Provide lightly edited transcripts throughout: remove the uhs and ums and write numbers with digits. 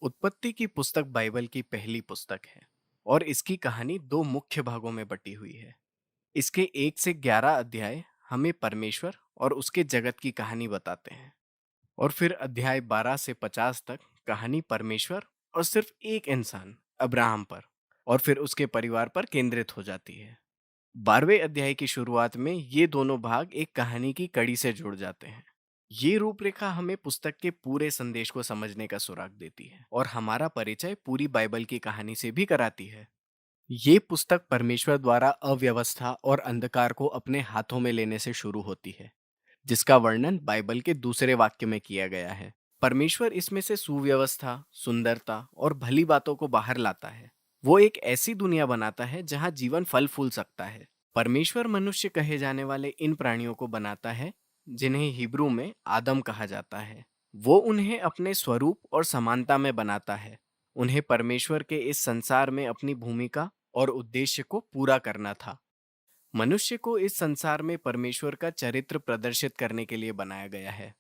उत्पत्ति की पुस्तक बाइबल की पहली पुस्तक है और इसकी कहानी दो मुख्य भागों में बटी हुई है। इसके 1 से 11 अध्याय हमें परमेश्वर और उसके जगत की कहानी बताते हैं और फिर अध्याय 12 से 50 तक कहानी परमेश्वर और सिर्फ एक इंसान अब्राहम पर और फिर उसके परिवार पर केंद्रित हो जाती है। 12वें अध्याय की शुरुआत में ये दोनों भाग एक कहानी की कड़ी से जुड़ जाते हैं। ये रूपरेखा हमें पुस्तक के पूरे संदेश को समझने का सुराग देती है और हमारा परिचय पूरी बाइबल की कहानी से भी कराती है। ये पुस्तक परमेश्वर द्वारा अव्यवस्था और अंधकार को अपने हाथों में लेने से शुरू होती है, जिसका वर्णन बाइबल के दूसरे वाक्य में किया गया है। परमेश्वर इसमें से सुव्यवस्था, सुंदरता और भली बातों को बाहर लाता है। वो एक ऐसी दुनिया बनाता है जहां जीवन फल फूल सकता है। परमेश्वर मनुष्य कहे जाने वाले इन प्राणियों को बनाता है, जिन्हें हिब्रू में आदम कहा जाता है। वो उन्हें अपने स्वरूप और समानता में बनाता है। उन्हें परमेश्वर के इस संसार में अपनी भूमिका और उद्देश्य को पूरा करना था। मनुष्य को इस संसार में परमेश्वर का चरित्र प्रदर्शित करने के लिए बनाया गया है।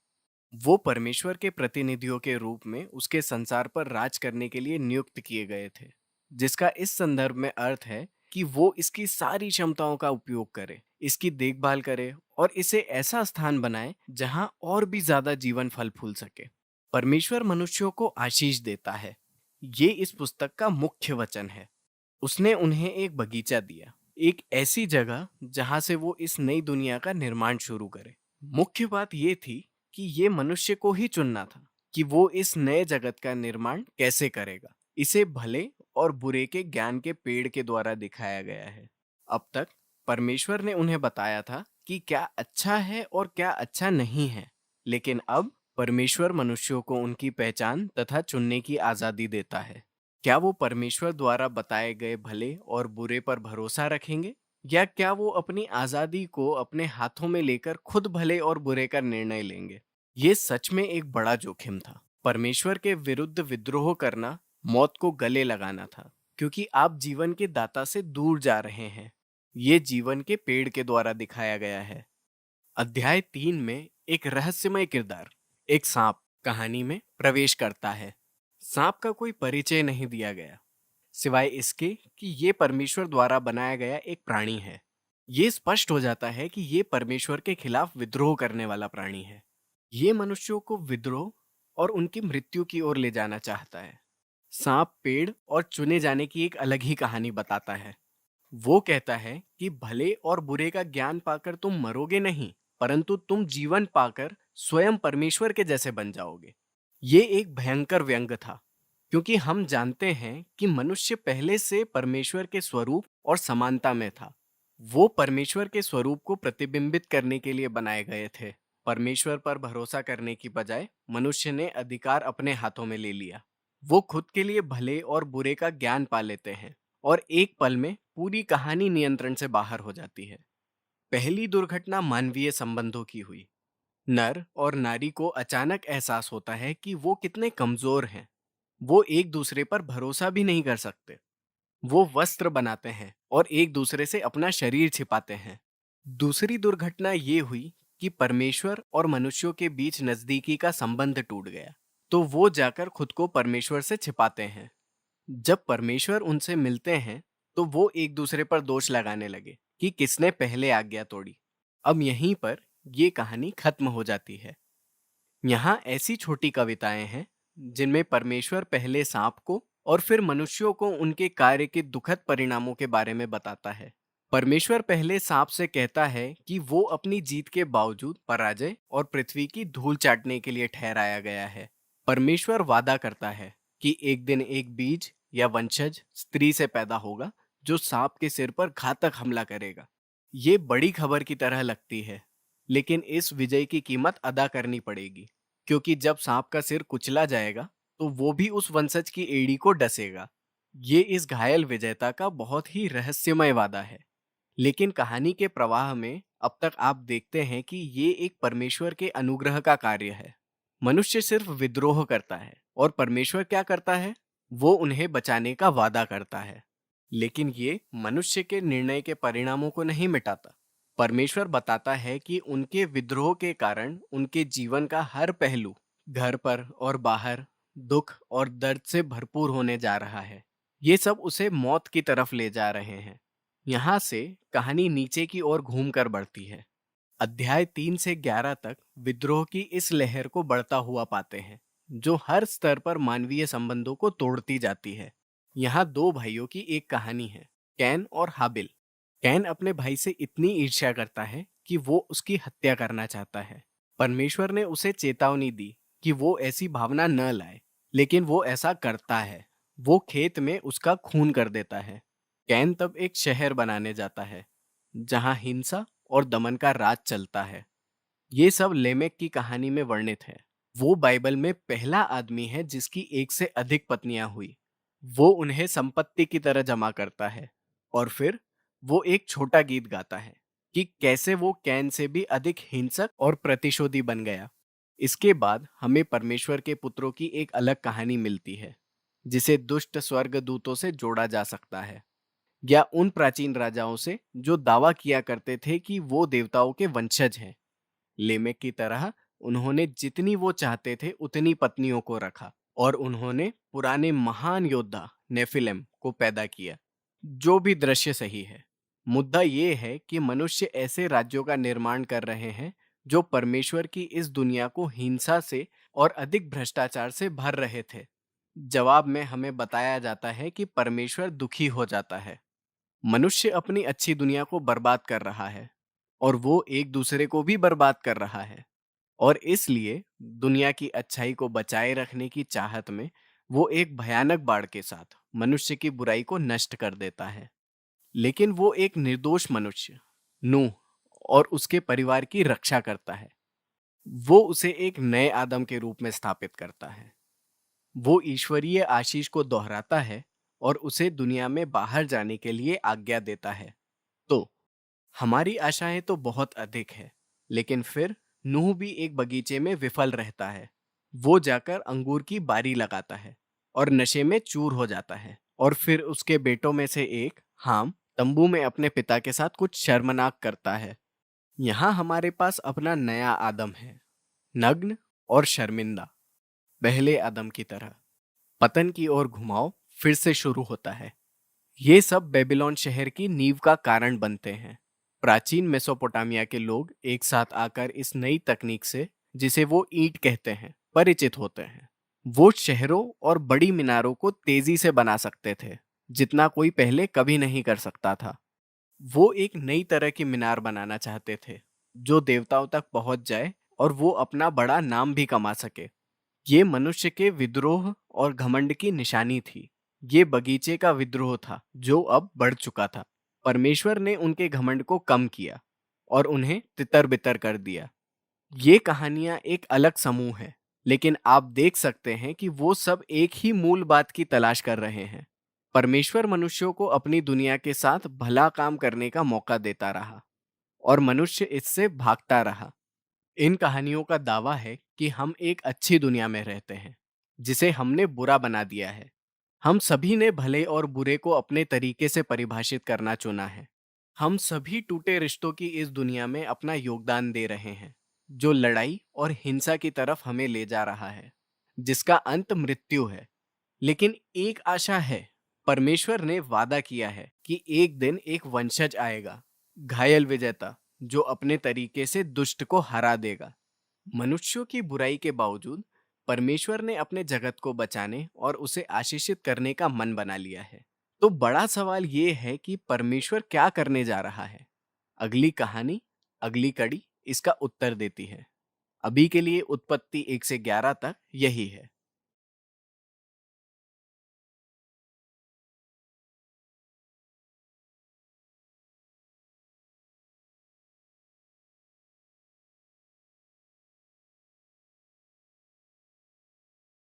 वो परमेश्वर के प्रतिनिधियों के रूप में उसके संसार पर राज करने के लिए नियुक्त किए गए थे, जिसका इस संदर्भ में अर्थ है कि वो इसकी सारी क्षमताओं का उपयोग करे, इसकी देखभाल करे और इसे ऐसा स्थान बनाए जहां और भी ज्यादा जीवन फल फूल सके। परमेश्वर मनुष्यों को आशीष देता है। ये इस पुस्तक का मुख्य वचन है। उसने उन्हें एक बगीचा दिया, एक ऐसी जगह जहां से वो इस नई दुनिया का निर्माण शुरू करे। मुख्य बात ये थी कि ये मनुष्य को ही चुनना था कि वो इस नए जगत का निर्माण कैसे करेगा। इसे भले और बुरे के ज्ञान के पेड़ के द्वारा दिखाया गया है। अब तक परमेश्वर ने उन्हें बताया था कि क्या अच्छा है और क्या अच्छा नहीं है, लेकिन अब परमेश्वर मनुष्यों को उनकी पहचान तथा चुनने की आजादी देता है। क्या वो परमेश्वर द्वारा बताए गए भले और बुरे पर भरोसा रखेंगे, या क्या वो अपनी आजादी को अपने हाथों में लेकर खुद भले और बुरे का निर्णय लेंगे? ये सच में एक बड़ा जोखिम था। परमेश्वर के विरुद्ध विद्रोह करना मौत को गले लगाना था, क्योंकि आप जीवन के दाता से दूर जा रहे हैं। ये जीवन के पेड़ के द्वारा दिखाया गया है। अध्याय 3 में एक रहस्यमय किरदार, एक सांप, कहानी में प्रवेश करता है। सांप का कोई परिचय नहीं दिया गया, सिवाय इसके कि ये परमेश्वर द्वारा बनाया गया एक प्राणी है। ये स्पष्ट हो जाता है कि ये परमेश्वर के खिलाफ विद्रोह करने वाला प्राणी है। ये मनुष्यों को विद्रोह और उनकी मृत्यु की ओर ले जाना चाहता है। सांप पेड़ और चुने जाने की एक अलग ही कहानी बताता है। वो कहता है कि भले और बुरे का ज्ञान पाकर तुम मरोगे नहीं, परंतु तुम जीवन पाकर स्वयं परमेश्वर के जैसे बन जाओगे। ये एक भयंकर व्यंग था, क्योंकि हम जानते हैं कि मनुष्य पहले से परमेश्वर के स्वरूप और समानता में था। वो परमेश्वर के स्वरूप को प्रतिबिंबित करने के लिए बनाए गए थे। परमेश्वर पर भरोसा करने की बजाय मनुष्य ने अधिकार अपने हाथों में ले लिया। वो खुद के लिए भले और बुरे का ज्ञान पा लेते हैं और एक पल में पूरी कहानी नियंत्रण से बाहर हो जाती है। पहली दुर्घटना मानवीय संबंधों की हुई। नर और नारी को अचानक एहसास होता है कि वो कितने कमजोर हैं। वो एक दूसरे पर भरोसा भी नहीं कर सकते। वो वस्त्र बनाते हैं और एक दूसरे से अपना शरीर छिपाते हैं। दूसरी दुर्घटना ये हुई कि परमेश्वर और मनुष्यों के बीच नजदीकी का संबंध टूट गया, तो वो जाकर खुद को परमेश्वर से छिपाते हैं। जब परमेश्वर उनसे मिलते हैं, तो वो एक दूसरे पर दोष लगाने लगे कि किसने पहले आज्ञा तोड़ी। अब यहीं पर ये कहानी खत्म हो जाती है। यहाँ ऐसी छोटी कविताएं हैं जिनमें परमेश्वर पहले सांप को और फिर मनुष्यों को उनके कार्य के दुखद परिणामों के बारे में बताता है। परमेश्वर पहले सांप से कहता है कि वो अपनी जीत के बावजूद पराजय और पृथ्वी की धूल चाटने के लिए ठहराया गया है। परमेश्वर वादा करता है कि एक दिन एक बीज या वंशज स्त्री से पैदा होगा जो सांप के सिर पर घातक हमला करेगा। ये बड़ी खबर की तरह लगती है, लेकिन इस विजय की कीमत अदा करनी पड़ेगी, क्योंकि जब सांप का सिर कुचला जाएगा तो वो भी उस वंशज की एड़ी को डसेगा। ये इस घायल विजेता का बहुत ही रहस्यमय वादा है। लेकिन कहानी के प्रवाह में अब तक आप देखते हैं कि ये एक परमेश्वर के अनुग्रह का कार्य है। मनुष्य सिर्फ विद्रोह करता है और परमेश्वर क्या करता है? वो उन्हें बचाने का वादा करता है। लेकिन ये मनुष्य के निर्णय के परिणामों को नहीं मिटाता। परमेश्वर बताता है कि उनके विद्रोह के कारण उनके जीवन का हर पहलू, घर पर और बाहर, दुख और दर्द से भरपूर होने जा रहा है। ये सब उसे मौत की तरफ ले जा रहे हैं। यहाँ से कहानी नीचे की ओर घूमकर बढ़ती है। अध्याय 3 से 11 तक विद्रोह की इस लहर को बढ़ता हुआ पाते हैं, जो हर स्तर पर मानवीय संबंधों को तोड़ती जाती है। यहाँ दो भाइयों की एक कहानी है, कैन और हाबिल। कैन अपने भाई से इतनी ईर्ष्या करता है कि वो उसकी हत्या करना चाहता है। परमेश्वर ने उसे चेतावनी दी कि वो ऐसी भावना न लाए, लेकिन वो ऐसा करता है। वो खेत में उसका खून कर देता है। कैन तब एक शहर बनाने जाता है, जहाँ हिंसा और दमन का राज चलता है। ये सब लेमेक की कहानी में वर्णित है। वो बाइबल में पहला आदमी है जिसकी एक से अधिक पत्नियां हुई। वो उन्हें संपत्ति की तरह जमा करता है। और फिर वो एक छोटा गीत गाता है कि कैसे वो कैन से भी अधिक हिंसक और प्रतिशोधी बन गया। इसके बाद हमें परमेश्वर के पुत्रों की एक अलग कहानी मिलती है, जिसे दुष्ट स्वर्गदूतों से जोड़ा जा सकता है, या उन प्राचीन राजाओं से जो दावा किया करते थे कि वो देवताओं के वंशज हैं। लेमेक की तरह उन्होंने जितनी वो चाहते थे उतनी पत्नियों को रखा, और उन्होंने पुराने महान योद्धा नेफिलेम को पैदा किया। जो भी दृश्य सही है, मुद्दा ये है कि मनुष्य ऐसे राज्यों का निर्माण कर रहे हैं जो परमेश्वर की इस दुनिया को हिंसा से और अधिक भ्रष्टाचार से भर रहे थे। जवाब में हमें बताया जाता है कि परमेश्वर दुखी हो जाता है। मनुष्य अपनी अच्छी दुनिया को बर्बाद कर रहा है, और वो एक दूसरे को भी बर्बाद कर रहा है। और इसलिए दुनिया की अच्छाई को बचाए रखने की चाहत में वो एक भयानक बाढ़ के साथ मनुष्य की बुराई को नष्ट कर देता है। लेकिन वो एक निर्दोष मनुष्य, नूह, और उसके परिवार की रक्षा करता है। वो उसे एक नए आदम के रूप में स्थापित करता है। वो ईश्वरीय आशीष को दोहराता है और उसे दुनिया में बाहर जाने के लिए आज्ञा देता है। तो हमारी आशाएं तो बहुत अधिक है, लेकिन फिर नूह भी एक बगीचे में विफल रहता है। वो जाकर अंगूर की बारी लगाता है और नशे में चूर हो जाता है। और फिर उसके बेटों में से एक, हाम, तंबू में अपने पिता के साथ कुछ शर्मनाक करता है। यहाँ हमारे पास अपना नया आदम है, नग्न और शर्मिंदा, पहले आदम की तरह। पतन की ओर घुमाव फिर से शुरू होता है। ये सब बेबीलोन शहर की नींव का कारण बनते हैं। प्राचीन मेसोपोटामिया के लोग एक साथ आकर इस नई तकनीक से, जिसे वो ईंट कहते हैं, परिचित होते हैं। वो शहरों और बड़ी मीनारों को तेजी से बना सकते थे, जितना कोई पहले कभी नहीं कर सकता था। वो एक नई तरह की मीनार बनाना चाहते थे, जो देवताओं तक पहुंच जाए और वो अपना बड़ा नाम भी कमा सके। ये मनुष्य के विद्रोह और घमंड की निशानी थी। ये बगीचे का विद्रोह था जो अब बढ़ चुका था। परमेश्वर ने उनके घमंड को कम किया और उन्हें तितर-बितर कर दिया। ये कहानियां एक अलग समूह है, लेकिन आप देख सकते हैं कि वो सब एक ही मूल बात की तलाश कर रहे हैं। परमेश्वर मनुष्यों को अपनी दुनिया के साथ भला काम करने का मौका देता रहा, और मनुष्य इससे भागता रहा। इन कहानियों का दावा है कि हम एक अच्छी दुनिया में रहते हैं, जिसे हमने बुरा बना दिया है। हम सभी ने भले और बुरे को अपने तरीके से परिभाषित करना चुना है। हम सभी टूटे रिश्तों की इस दुनिया में अपना योगदान दे रहे हैं, जो लड़ाई और हिंसा की तरफ हमें ले जा रहा है, जिसका अंत मृत्यु है। लेकिन एक आशा है। परमेश्वर ने वादा किया है कि एक दिन एक वंशज आएगा, घायल विजेता, जो अपने तरीके से दुष्ट को हरा देगा। मनुष्यों की बुराई के बावजूद परमेश्वर ने अपने जगत को बचाने और उसे आशीषित करने का मन बना लिया है। तो बड़ा सवाल ये है कि परमेश्वर क्या करने जा रहा है। अगली कहानी, अगली कड़ी इसका उत्तर देती है। अभी के लिए उत्पत्ति 1 से 11 तक यही है।